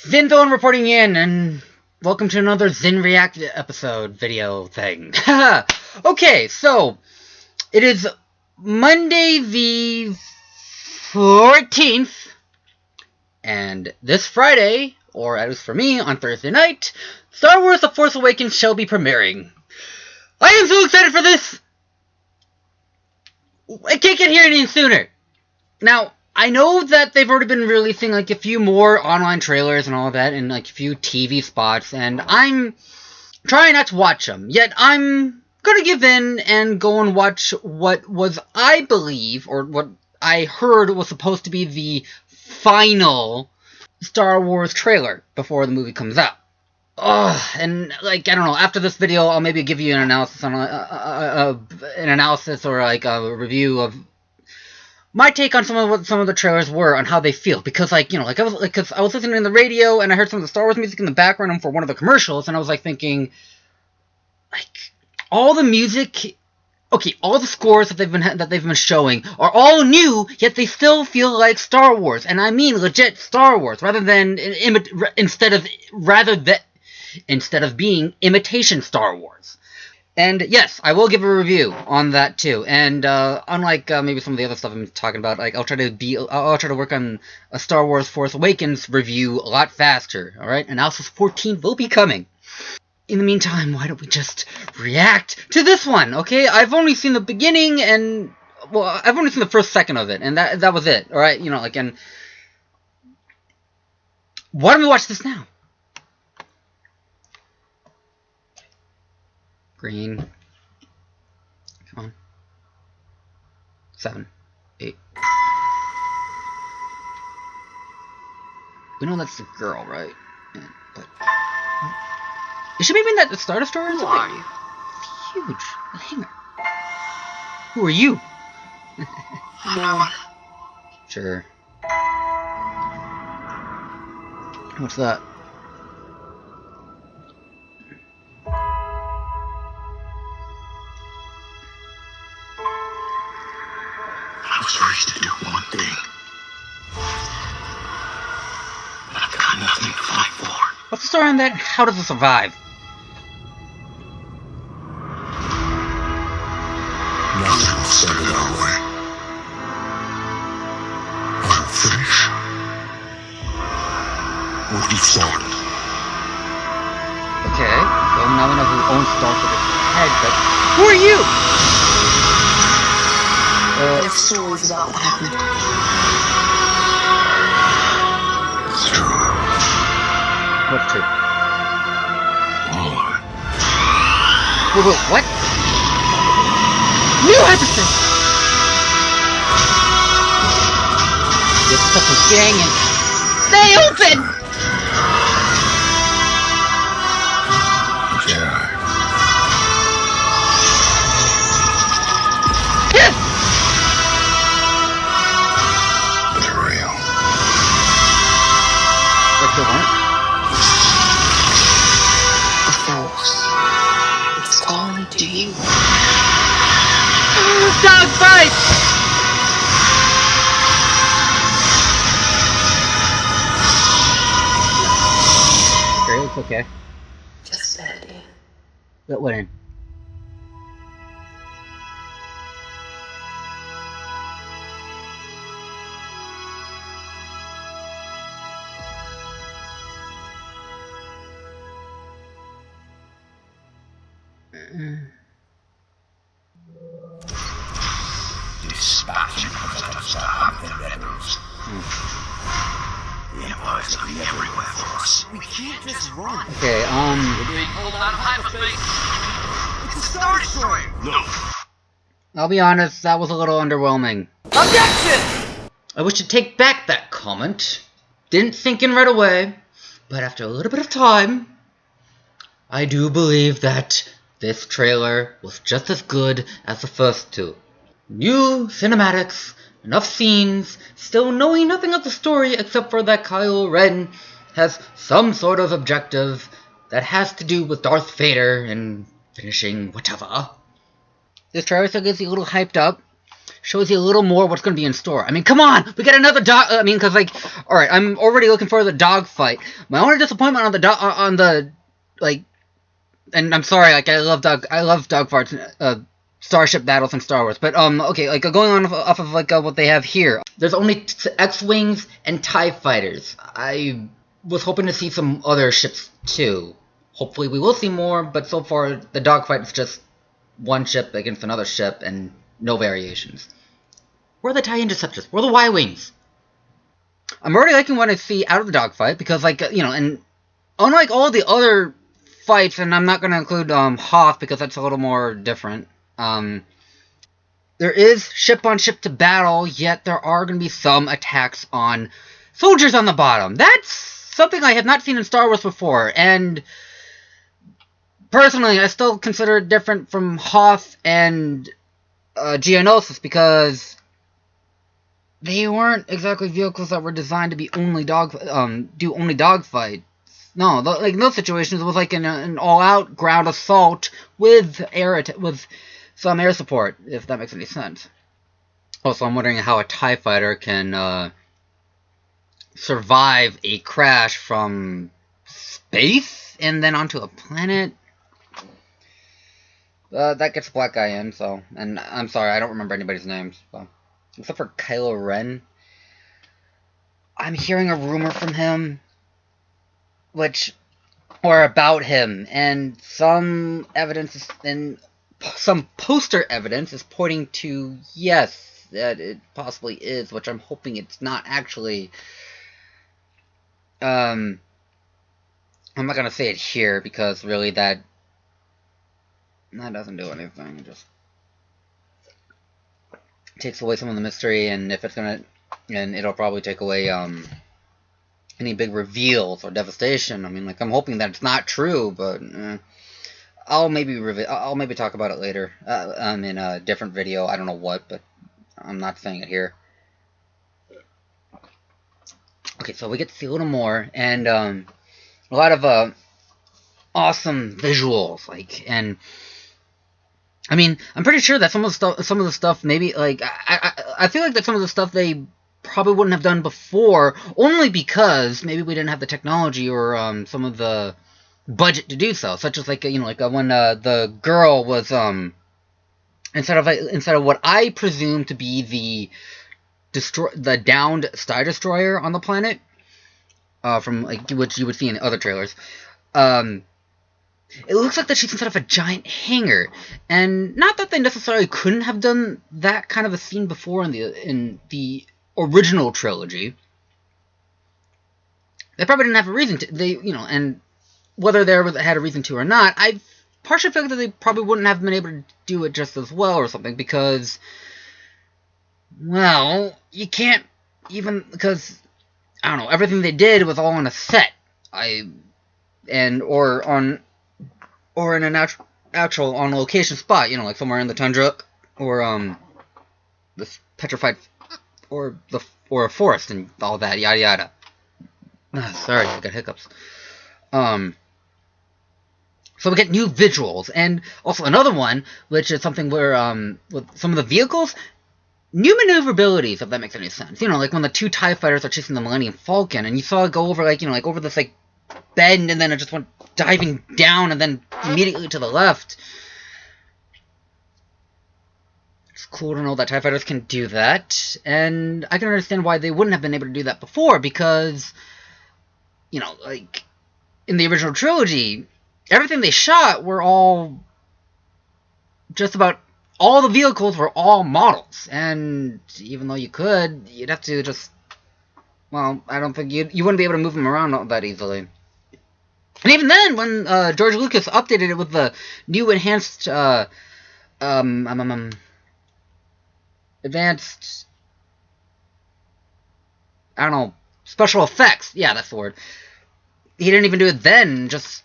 Zinzone reporting in, and welcome to another Zin React episode video thing. Okay, so it is Monday the 14th, and this Friday, or at least for me, on Thursday night, Star Wars The Force Awakens shall be premiering. I am so excited for this! I can't get here any sooner! Now, I know that they've already been releasing, like, a few more online trailers and all of that, and, like, a few TV spots, and I'm trying not to watch them. Yet, I'm gonna give in and go and watch what was, I believe, or what I heard was supposed to be the final Star Wars trailer before the movie comes out. And, like, I don't know, after this video, I'll maybe give you an analysis on, an analysis or, like, a review of my take on some of the trailers were on how they feel, because, like, you know, like, I was listening to the radio, and I heard some of the Star Wars music in the background for one of the commercials, and I was, like, thinking, like, all the music, okay, all the scores that they've been showing are all new, yet they still feel like Star Wars, and I mean legit Star Wars, instead of being imitation Star Wars. And yes, I will give a review on that too. And unlike maybe some of the other stuff I'm talking about, like I'll try to work on a Star Wars Force Awakens review a lot faster. All right, Analysis 14 will be coming. In the meantime, why don't we just react to this one? Okay, I've only seen the beginning, and well, I've only seen the first second of it, and that was it. All right, you know, like, and why don't we watch this now? Green. Come on. 7, 8. We know that's the girl, right? Yeah, but is she maybe in that Star Destroyer? Who are you? Huge. A hanger. Who are you? No one. Sure. What's that? I was raised to do one thing. But I've got nothing to fight for. What's the story on that? How does it survive? Nothing will stand in our way. I'll finish what you've started. Okay, so now we know who owns Star Wars' head, but who are you? There's stories about what happened. It's true. What's true? All of it. Wait, what? You had to say! Get stuff with gang and stay open! Jedi. They're real. What you want? The Force. It's calling to you. Dog fight! Sure, it's okay. Just a bad idea. That went in. Dispatching ourselves to have the rebels. The Empire's looking everywhere for us. We can't just run. Okay, Hold on, hyperspace. It's a Star Destroyer. No. I'll be honest, that was a little underwhelming. Objection! I wish to take back that comment. Didn't think in right away, but after a little bit of time, I do believe that this trailer was just as good as the first two. New cinematics, enough scenes, still knowing nothing of the story except for that Kylo Ren has some sort of objective that has to do with Darth Vader and finishing whatever. This trailer still gets you a little hyped up. shows you a little more what's going to be in store. I mean, come on, we got another dog. I mean, because like, all right, I'm already looking for the dog fight. My only disappointment on the like, and I'm sorry, like I love dog farts, starship battles in Star Wars, but okay, like going on off of like what they have here. There's only X-wings and TIE fighters. I was hoping to see some other ships too. Hopefully we will see more, but so far the dogfight is just one ship against another ship and no variations. Where are the TIE interceptors? Where are the Y-wings? I'm already liking what I see out of the dogfight because, like, you know, and unlike all the other fights, and I'm not going to include Hoth because that's a little more different. There is ship-on-ship to battle, yet there are going to be some attacks on soldiers on the bottom. That's something I have not seen in Star Wars before, and personally, I still consider it different from Hoth and Geonosis because they weren't exactly vehicles that were designed to be do only dogfights. No, like in those situations, it was like an all-out ground assault with some air support, if that makes any sense. Also, I'm wondering how a TIE fighter can survive a crash from space and then onto a planet. That gets a black guy in, so... And I'm sorry, I don't remember anybody's names, so... Except for Kylo Ren. I'm hearing a rumor from him, or about him, and some evidence some poster evidence is pointing to, yes, that it possibly is, which I'm hoping it's not actually. I'm not gonna say it here, because really that doesn't do anything, it just takes away some of the mystery, and if it's gonna, and it'll probably take away, any big reveals or devastation. I mean, like, I'm hoping that it's not true, but I'll maybe talk about it later in a different video. I don't know what, but I'm not saying it here. Okay, so we get to see a little more, and a lot of awesome visuals, like, and I mean, I'm pretty sure that some of the stuff, maybe, like, I feel like that some of the stuff they probably wouldn't have done before, only because maybe we didn't have the technology or some of the budget to do so, such as, like, you know, like when the girl was instead of what I presume to be the downed Star Destroyer on the planet, from, like, which you would see in other trailers, it looks like that she's instead of a giant hangar, and not that they necessarily couldn't have done that kind of a scene before in the original trilogy. They probably didn't have a reason to. And whether they had a reason to or not, I partially feel that they probably wouldn't have been able to do it just as well or something, because, well, you can't even, because, I don't know, everything they did was all on a set, or in an actual on location spot, you know, like somewhere in the tundra, or this petrified, or a forest and all that, yada yada. Sorry, I got hiccups. So we get new visuals, and also another one, which is something where, with some of the vehicles, new maneuverabilities, if that makes any sense. You know, like when the two TIE fighters are chasing the Millennium Falcon, and you saw it go over, like, you know, like over this, like, bend, and then it just went diving down, and then immediately to the left. It's cool to know that TIE fighters can do that, and I can understand why they wouldn't have been able to do that before, because, you know, like, in the original trilogy, everything they shot were all, just about all the vehicles were all models, and even though you'd have to just, well, I don't think you wouldn't be able to move them around all that easily. And even then, when George Lucas updated it with the new enhanced, advanced, I don't know, special effects, yeah, that's the word. He didn't even do it then, just,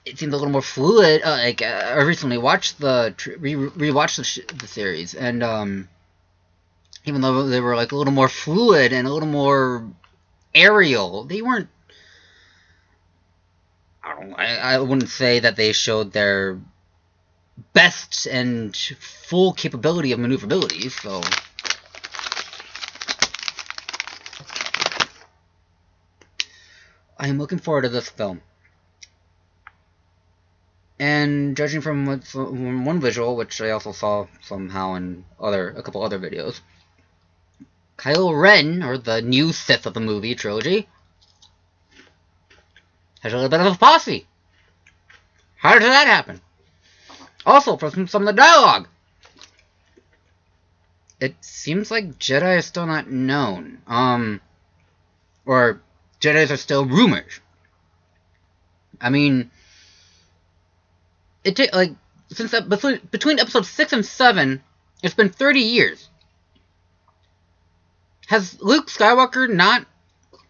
it seemed a little more fluid. I recently watched rewatched the series, and even though they were, like, a little more fluid and a little more aerial, they weren't. I don't know. I wouldn't say that they showed their best and full capability of maneuverability, so... I am looking forward to this film. And judging from one visual, which I also saw somehow in a couple other videos, Kylo Ren, or the new Sith of the movie trilogy, has a little bit of a posse. How did that happen? Also, from some of the dialogue, it seems like Jedi is still not known. Or Jedis are still rumors. I mean, since between episodes 6 and 7, it's been 30 years. Has Luke Skywalker not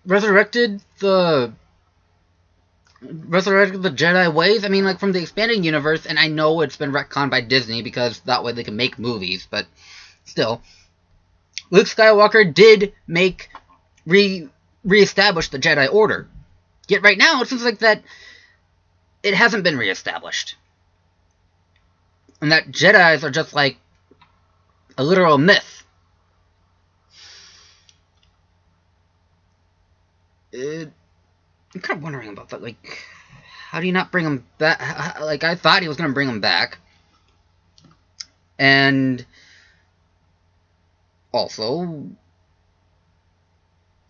resurrected the Jedi ways? I mean, like, from the expanded universe, and I know it's been retconned by Disney because that way they can make movies, but still, Luke Skywalker did reestablish the Jedi Order. Yet right now, it seems like that it hasn't been reestablished. And that Jedis are just like a literal myth. I'm kind of wondering about that. Like, how do you not bring him back? Like, I thought he was going to bring him back. And also,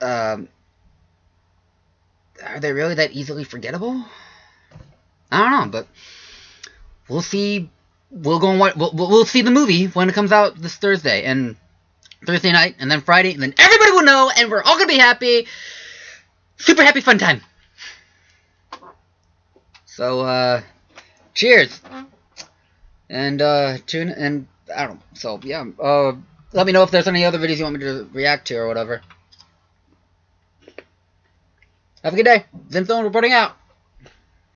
are they really that easily forgettable? I don't know, but we'll see. We'll see the movie when it comes out this Thursday and Thursday night, and then Friday, and then everybody will know, and we're all gonna be happy. Super happy fun time. So, cheers, and tune, and I don't know. So yeah, let me know if there's any other videos you want me to react to or whatever. Have a good day. Zinzone reporting out.